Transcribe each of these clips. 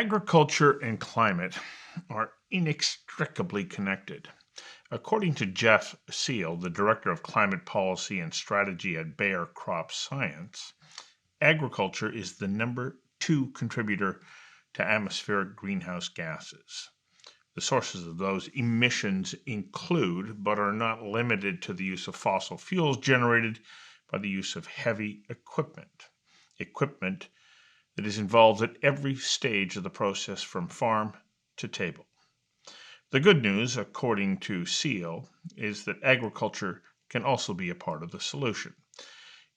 Agriculture and climate are inextricably connected. According to Jeff Seale, the director of climate policy and strategy at Bayer Crop Science, agriculture is the number two contributor to atmospheric greenhouse gases. The sources of those emissions include, but are not limited to, the use of fossil fuels generated by the use of heavy equipment that is involved at every stage of the process from farm to table. The good news, according to Seale, is that agriculture can also be a part of the solution.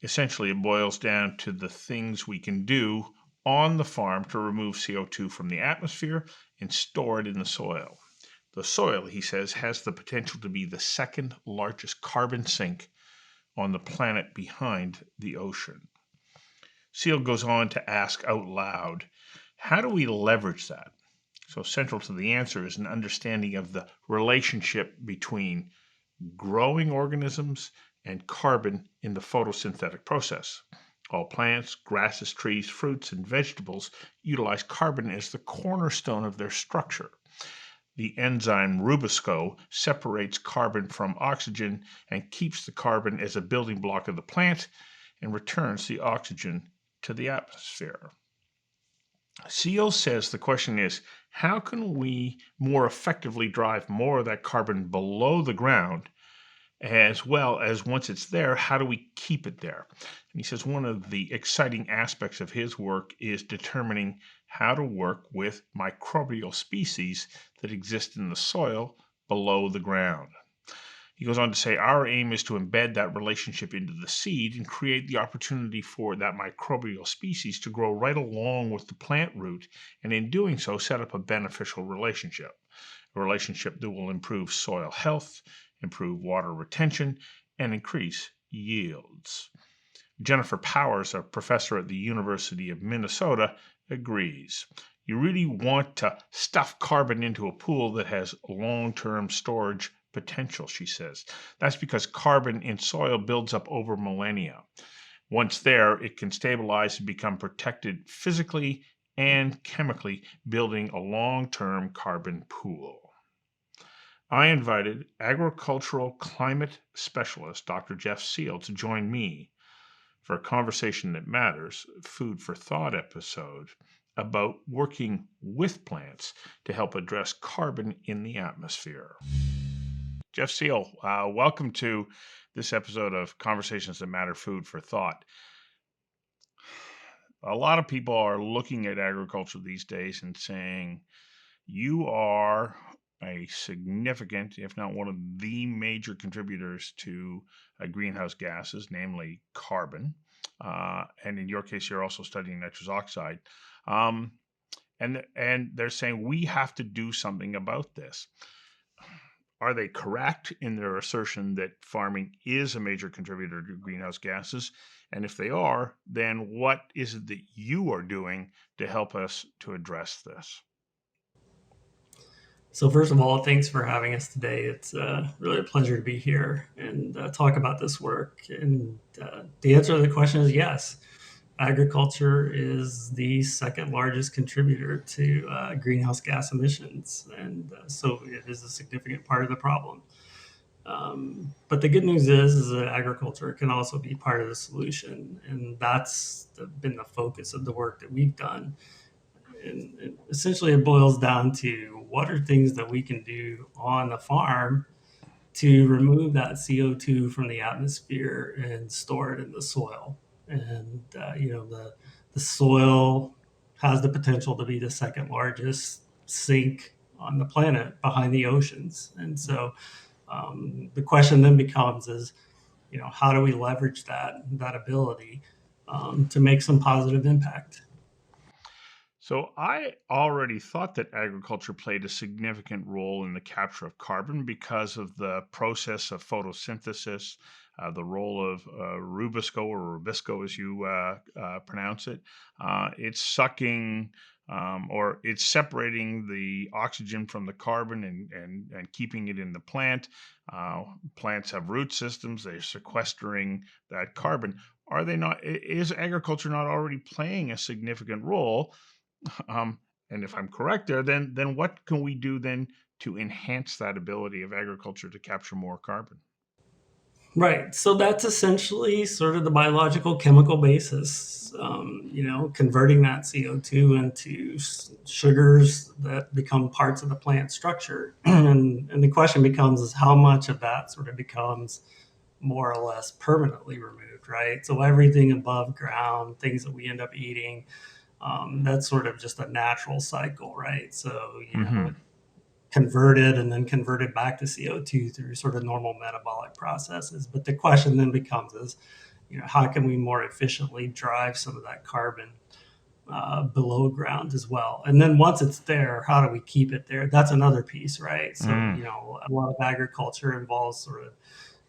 Essentially, it boils down to the things we can do on the farm to remove CO2 from the atmosphere and store it in the soil. The soil, he says, has the potential to be the second largest carbon sink on the planet behind the ocean. Seale goes on to ask out loud, how do we leverage that? So central to the answer is an understanding of the relationship between growing organisms and carbon in the photosynthetic process. All plants, grasses, trees, fruits, and vegetables utilize carbon as the cornerstone of their structure. The enzyme RuBisCo separates carbon from oxygen and keeps the carbon as a building block of the plant and returns the oxygen to the atmosphere. Seale says the question is, how can we more effectively drive more of that carbon below the ground, as well as once it's there, how do we keep it there? And he says one of the exciting aspects of his work is determining how to work with microbial species that exist in the soil below the ground. He goes on to say, our aim is to embed that relationship into the seed and create the opportunity for that microbial species to grow right along with the plant root, and in doing so, set up a beneficial relationship, a relationship that will improve soil health, improve water retention, and increase yields. Jennifer Powers, a professor at the University of Minnesota, agrees. You really want to stuff carbon into a pool that has long-term storage potential, she says. That's because carbon in soil builds up over millennia. Once there, it can stabilize and become protected physically and chemically, building a long-term carbon pool. I invited agricultural climate specialist Dr. Jeff Seale to join me for a conversation that matters, food for thought episode about working with plants to help address carbon in the atmosphere. Jeff Seale, welcome to this episode of Conversations That Matter, Food for Thought. A lot of people are looking at agriculture these days and saying, you are a significant, if not one of the major contributors to greenhouse gases, namely carbon. And in your case, you're also studying nitrous oxide. And they're saying we have to do something about this. Are they correct in their assertion that farming is a major contributor to greenhouse gases? And if they are, then what is it that you are doing to help us to address this? So first of all, thanks for having us today. It's really a pleasure to be here and talk about this work. And the answer to the question is yes. Agriculture is the second largest contributor to greenhouse gas emissions, and so it is a significant part of the problem. But the good news is that agriculture can also be part of the solution, and that's been the focus of the work that we've done. And essentially, it boils down to what are things that we can do on the farm to remove that CO2 from the atmosphere and store it in the soil. And the soil has the potential to be the second largest sink on the planet behind the oceans. And so the question then becomes is, how do we leverage that ability to make some positive impact? So I already thought that agriculture played a significant role in the capture of carbon because of the process of photosynthesis, the role of RuBisCo or RuBisCo as you pronounce it. It's sucking or it's separating the oxygen from the carbon and keeping it in the plant. Plants have root systems. They're sequestering that carbon. Are they not? Is agriculture not already playing a significant role? Um, And if I'm correct there, then what can we do then to enhance that ability of agriculture to capture more carbon? Right. So that's essentially sort of the biological chemical basis. Converting that CO2 into sugars that become parts of the plant structure. And the question becomes is how much of that sort of becomes more or less permanently removed, right? So everything above ground, things that we end up eating, that's sort of just a natural cycle, right? So, Mm-hmm. converted and then converted back to CO2 through sort of normal metabolic processes. But the question then becomes is, how can we more efficiently drive some of that carbon below ground as well? And then once it's there, how do we keep it there? That's another piece, right? So, Mm. a lot of agriculture involves sort of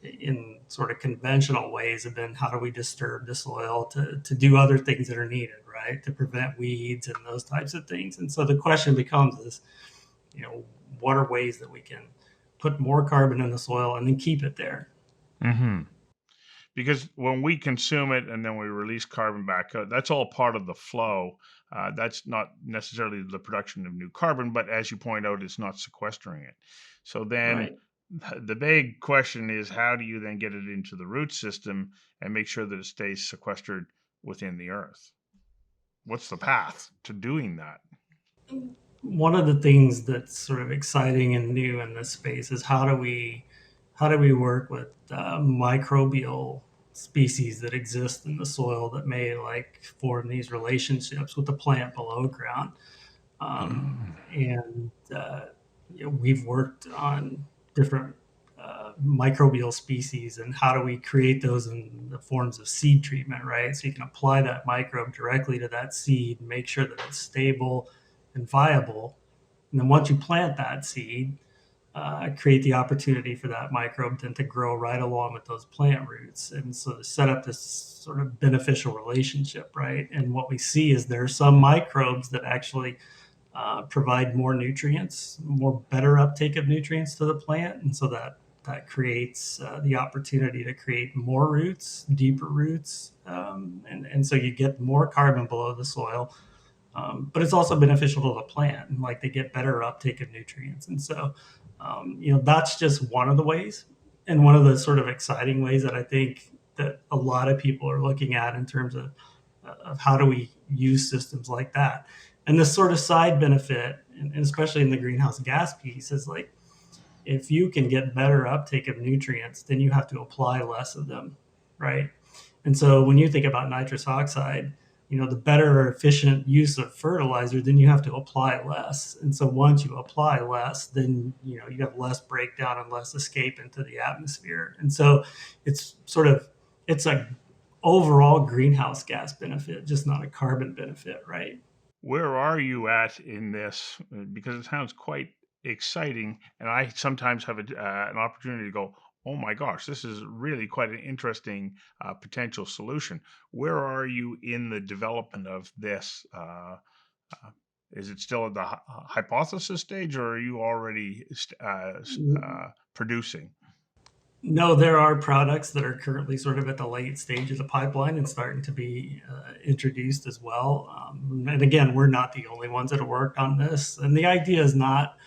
in sort of conventional ways have been how do we disturb the soil to do other things that are needed, right? To prevent weeds and those types of things. And so the question becomes is, you know, what are ways that we can put more carbon in the soil and then keep it there? Mm-hmm. Because when we consume it and then we release carbon back out, that's all part of the flow. That's not necessarily the production of new carbon, but as you point out, it's not sequestering it. So then Right. the big question is how do you then get it into the root system and make sure that it stays sequestered within the earth? What's the path to doing that? One of the things that's sort of exciting and new in this space is how do we work with microbial species that exist in the soil that may like form these relationships with the plant below ground. And we've worked on different microbial species and how do we create those in the forms of seed treatment, right? So you can apply that microbe directly to that seed, make sure that it's stable and viable. And then once you plant that seed, create the opportunity for that microbe then to grow right along with those plant roots. And so to set up this sort of beneficial relationship, right? And what we see is there are some microbes that actually provide more nutrients, more better uptake of nutrients to the plant, and so that creates the opportunity to create more roots, deeper roots, and so you get more carbon below the soil. But it's also beneficial to the plant, and like they get better uptake of nutrients, and so that's just one of the ways, and one of the sort of exciting ways that I think that a lot of people are looking at in terms of how do we use systems like that. And this sort of side benefit, and especially in the greenhouse gas piece, is like if you can get better uptake of nutrients, then you have to apply less of them, right? And so when you think about nitrous oxide, the better or efficient use of fertilizer, then you have to apply less. And so once you apply less, then you have less breakdown and less escape into the atmosphere. And so it's a overall greenhouse gas benefit, just not a carbon benefit, right? Where are you at in this? Because it sounds quite exciting, and I sometimes have an opportunity to go, "Oh my gosh, this is really quite an interesting potential solution." Where are you in the development of this? Uh, is it still at the hypothesis stage, or are you already producing? No, there are products that are currently sort of at the late stage of the pipeline and starting to be introduced as well. And again, we're not the only ones that have worked on this. And the idea is not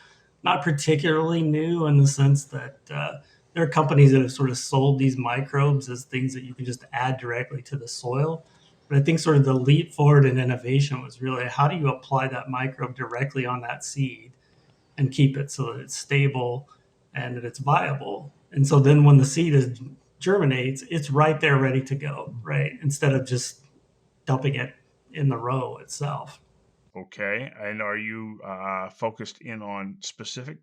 particularly new in the sense that there are companies that have sort of sold these microbes as things that you can just add directly to the soil. But I think sort of the leap forward in innovation was really how do you apply that microbe directly on that seed and keep it so that it's stable and that it's viable. And so then when the seed germinates, it's right there ready to go, right? Instead of just dumping it in the row itself. Okay, and are you focused in on specific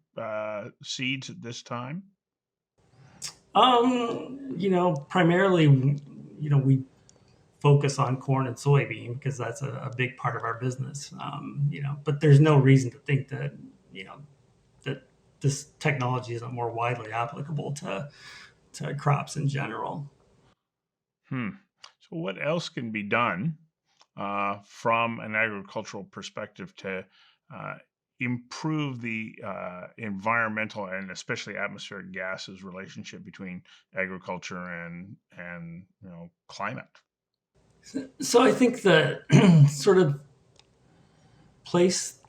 seeds at this time? Primarily, we focus on corn and soybean because that's a big part of our business. But there's no reason to think that, that this technology isn't more widely applicable to crops in general. Hmm. So, what else can be done from an agricultural perspective to uh, improve the environmental and especially atmospheric gases relationship between agriculture and climate? So I think the sort of place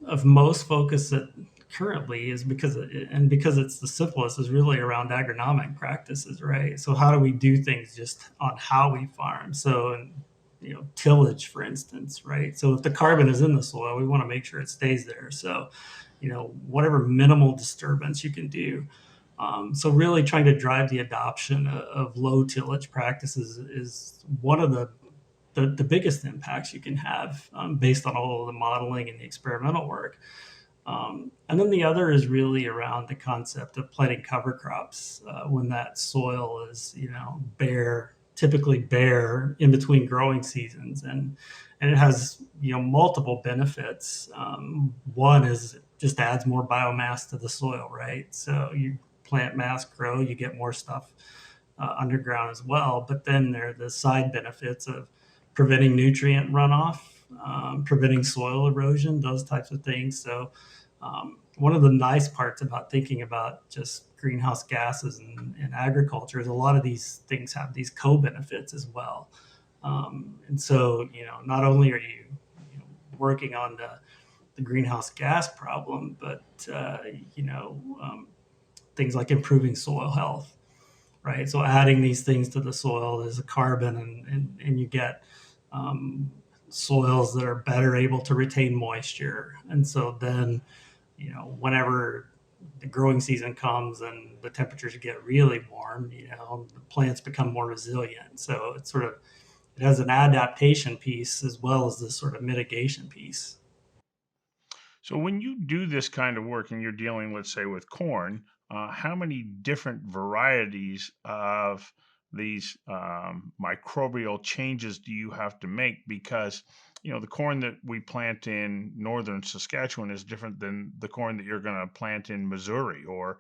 of most focus that currently is because it's the simplest is really around agronomic practices, right? So how do we do things just on how we farm? So, tillage, for instance, right? So if the carbon is in the soil, we want to make sure it stays there. So, whatever minimal disturbance you can do. So really trying to drive the adoption of low tillage practices is one of the biggest impacts you can have, based on all of the modeling and the experimental work. And then the other is really around the concept of planting cover crops when that soil is, bare, typically bare in between growing seasons, and it has multiple benefits. One is it just adds more biomass to the soil, right? So you plant mass grow, you get more stuff underground as well. But then there are the side benefits of preventing nutrient runoff, preventing soil erosion, those types of things. So one of the nice parts about thinking about just greenhouse gases in agriculture is a lot of these things have these co-benefits as well. And so, not only are you working on the greenhouse gas problem, but, things like improving soil health, right? So adding these things to the soil is a carbon, and you get soils that are better able to retain moisture. And so then, whenever the growing season comes and the temperatures get really warm, the plants become more resilient. So it has an adaptation piece as well as this sort of mitigation piece. So when you do this kind of work and you're dealing, let's say, with corn, how many different varieties of these microbial changes do you have to make? Because the corn that we plant in northern Saskatchewan is different than the corn that you're going to plant in Missouri or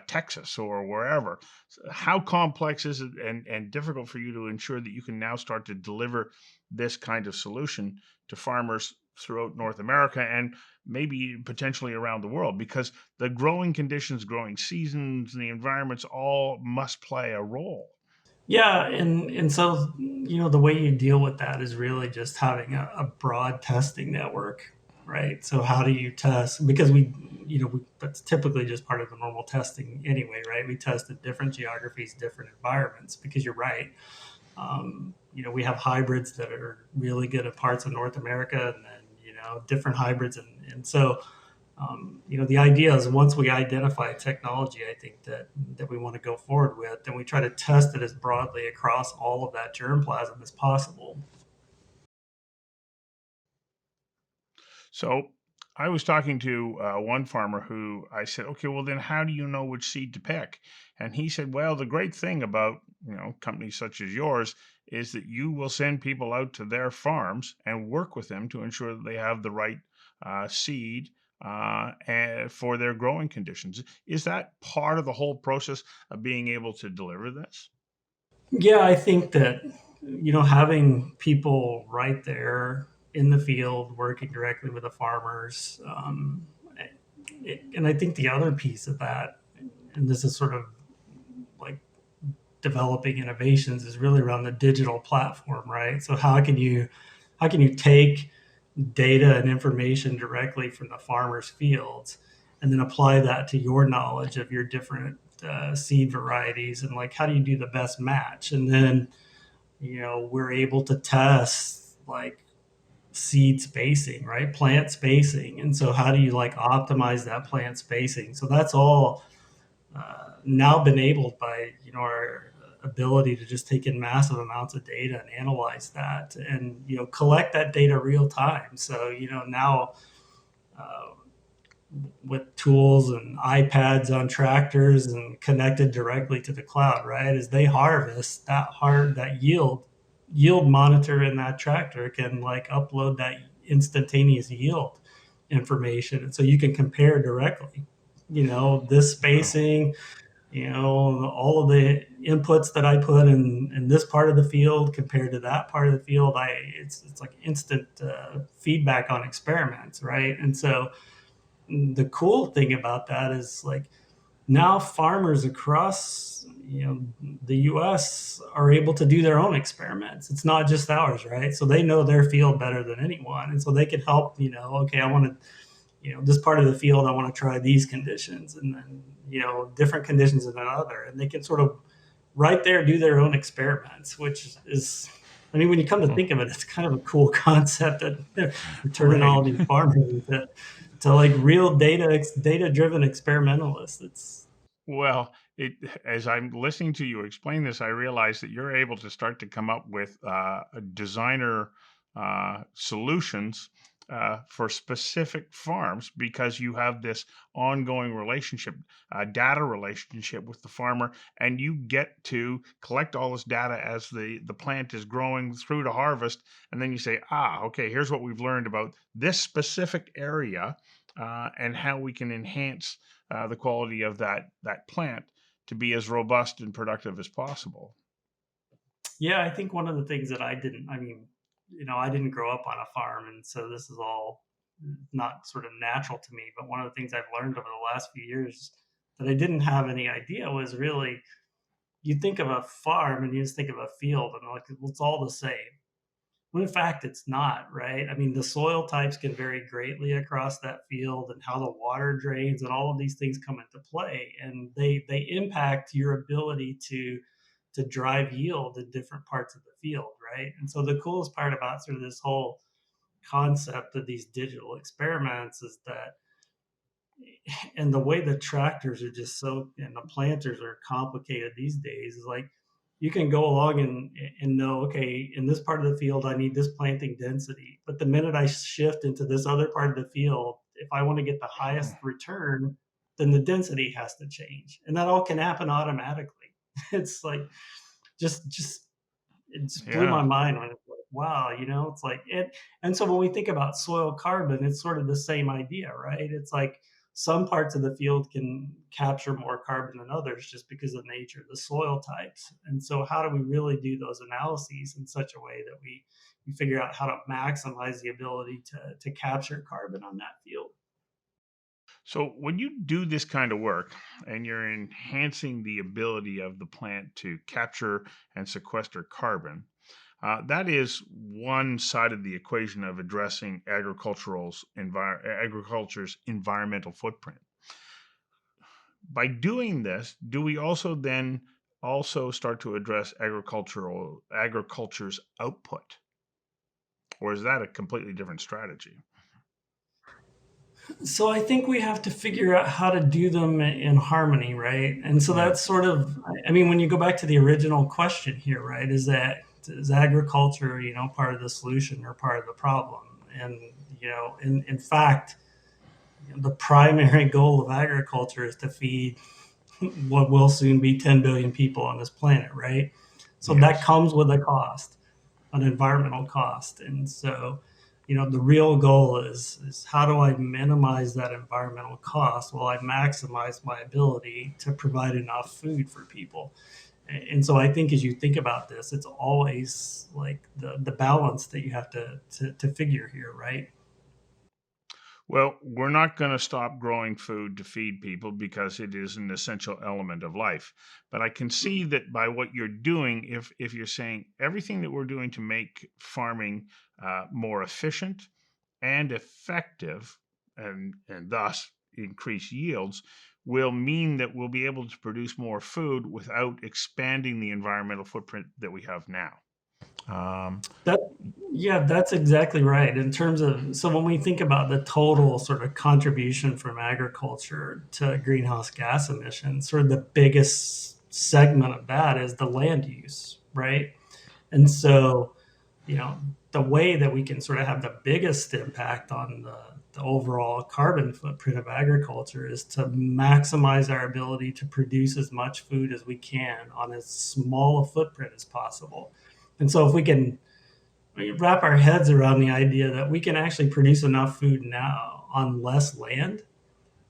Texas or wherever. So how complex is it and difficult for you to ensure that you can now start to deliver this kind of solution to farmers throughout North America and maybe potentially around the world, because the growing conditions, growing seasons, the environments all must play a role. Yeah, and so the way you deal with that is really just having a broad testing network, right? So how do you test? Because that's typically just part of the normal testing anyway, right? We test at different geographies, different environments. Because you're right, we have hybrids that are really good at parts of North America, and then different hybrids, and so the idea is once we identify technology, I think that we want to go forward with, then we try to test it as broadly across all of that germplasm as possible. So I was talking to one farmer who I said, okay, well, then how do you know which seed to pick? And he said, well, the great thing about, companies such as yours is that you will send people out to their farms and work with them to ensure that they have the right seed and for their growing conditions. Is that part of the whole process of being able to deliver this? Yeah, I think that having people right there in the field working directly with the farmers, and I think the other piece of that, and this is sort of like developing innovations, is really around the digital platform, right? So how can you take data and information directly from the farmers' fields and then apply that to your knowledge of your different seed varieties, and like how do you do the best match? And then we're able to test like seed spacing, right? Plant spacing. And so how do you like optimize that plant spacing? So that's all now been enabled by our ability to just take in massive amounts of data and analyze that, and collect that data real time. So now uh, with tools and iPads on tractors and connected directly to the cloud, right? As they harvest that yield monitor in that tractor can like upload that instantaneous yield information, and so you can compare directly. This Wow. spacing, all of the inputs that I put in this part of the field compared to that part of the field. It's like instant feedback on experiments, right? And so the cool thing about that is like now farmers across the US are able to do their own experiments. It's not just ours, right? So they know their field better than anyone, and so they can help. Okay, I want to this part of the field, I want to try these conditions, and then, different conditions in another. And they can sort of right there do their own experiments, which is, I mean, when you come to think of it, it's kind of a cool concept that we're turning all Right. these farmers to like real data-driven experimentalists. It's Well, as I'm listening to you explain this, I realize that you're able to start to come up with designer solutions for specific farms because you have this ongoing relationship, data relationship with the farmer, and you get to collect all this data as the plant is growing through to harvest, and then you say, okay, here's what we've learned about this specific area, and how we can enhance the quality of that plant to be as robust and productive as possible. Yeah, I think one of the things that I mean, I didn't grow up on a farm, and so this is all not sort of natural to me. But one of the things I've learned over the last few years that I didn't have any idea was really, you think of a farm and you just think of a field and like, well, it's all the same. When in fact, it's not, right? I mean, the soil types can vary greatly across that field, and how the water drains and all of these things come into play, and they impact your ability to drive yield in different parts of the field, right? And so the coolest part about sort of this whole concept of these digital experiments is that, and the way the tractors are just so, and the planters are complicated these days, is like you can go along and know, okay, in this part of the field I need this planting density, but the minute I shift into this other part of the field, if I want to get the highest return, then the density has to change, and that all can happen automatically. It's like, just it just blew my Yeah. mind when it's like, wow, it's like it. And so when we think about soil carbon, it's sort of the same idea, right? It's like some parts of the field can capture more carbon than others just because of the nature of the soil types. And so how do we really do those analyses in such a way that we figure out how to maximize the ability to capture carbon on that field? So when you do this kind of work and you're enhancing the ability of the plant to capture and sequester carbon, that is one side of the equation of addressing agriculture's environmental footprint. By doing this, do we also then also start to address agriculture's output, or is that a completely different strategy? So I think we have to figure out how to do them in harmony, right? And so Yeah. that's sort of, I mean, when you go back to the original question here, right, is agriculture, part of the solution or part of the problem? And, in fact, the primary goal of agriculture is to feed what will soon be 10 billion people on this planet, right? So that Yes. comes with a cost, an environmental cost. And so, the real goal is how do I minimize that environmental cost while I maximize my ability to provide enough food for people? And so I think as you think about this, it's always like the balance that you have to figure here, right? Well, we're not going to stop growing food to feed people because it is an essential element of life. But I can see that by what you're doing, if you're saying everything that we're doing to make farming more efficient and effective, and thus increase yields, will mean that we'll be able to produce more food without expanding the environmental footprint that we have now. Um, That Yeah, that's exactly right. In terms of, so when we think about the total sort of contribution from agriculture to greenhouse gas emissions, sort of the biggest segment of that is the land use, right? And so, you know, the way that we can sort of have the biggest impact on the overall carbon footprint of agriculture is to maximize our ability to produce as much food as we can on as small a footprint as possible. And so if we wrap our heads around the idea that we can actually produce enough food now on less land,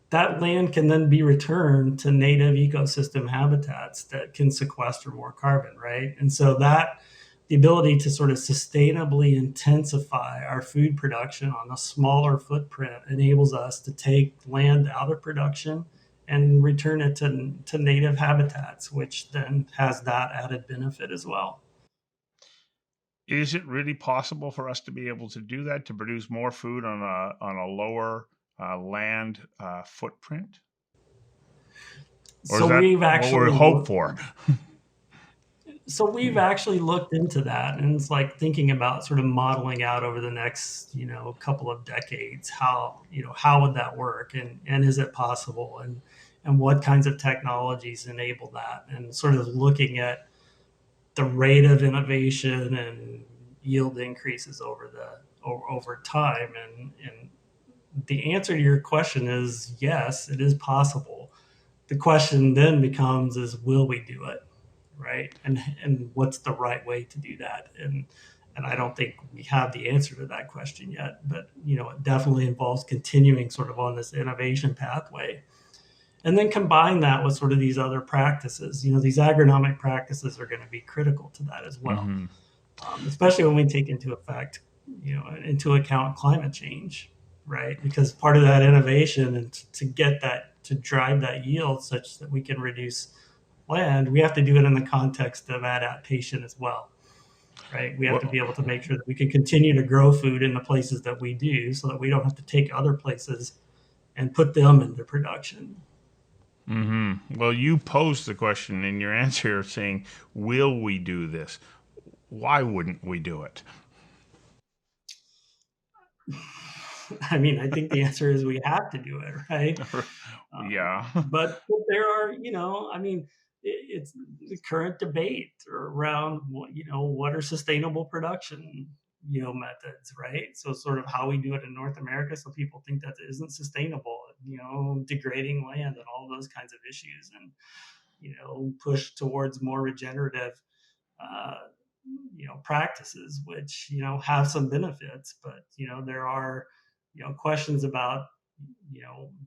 that land can then be returned to native ecosystem habitats that can sequester more carbon, right? And so that the ability to sort of sustainably intensify our food production on a smaller footprint enables us to take land out of production and return it to native habitats, which then has that added benefit as well. Is it really possible for us to be able to do that, to produce more food on a lower land footprint? Or is So that we've what we actually hope looked for? into that, and it's like thinking about sort of modeling out over the next, couple of decades, how would that work, and is it possible, and what kinds of technologies enable that, and sort of looking at the rate of innovation and yield increases over time, and the answer to your question is yes, it is possible. The question then becomes is will we do it, right? And what's the right way to do that? And I don't think we have the answer to that question yet, but it definitely involves continuing sort of on this innovation pathway, and then combine that with sort of these other practices. These agronomic practices are going to be critical to that as well, Mm-hmm. especially when we take into account climate change, right? Because part of that innovation and to get that to drive that yield such that we can reduce land, we have to do it in the context of adaptation as well, right? We have to Well, be able to make sure that we can continue to grow food in the places that we do, so that we don't have to take other places and put them into production. well, you posed the question in your answer saying, "Will we do this?" Why wouldn't we do it? I mean, I think the answer is we have to do it, right? Yeah. But there are, I mean, it's the current debate around what are sustainable production, methods, right? So sort of how we do it in North America. So people think that isn't sustainable, degrading land and all those kinds of issues, and push towards more regenerative, uh, practices, which have some benefits, but there are questions about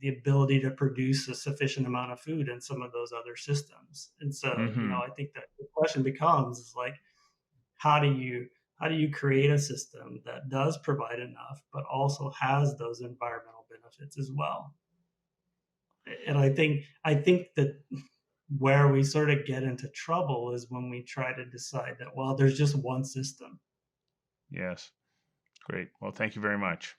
the ability to produce a sufficient amount of food in some of those other systems. And so Mm-hmm. I think that the question becomes is like, how do you create a system that does provide enough but also has those environmental benefits as well? And I think that where we sort of get into trouble is when we try to decide that, well, there's just one system. Yes. Great. Well, thank you very much.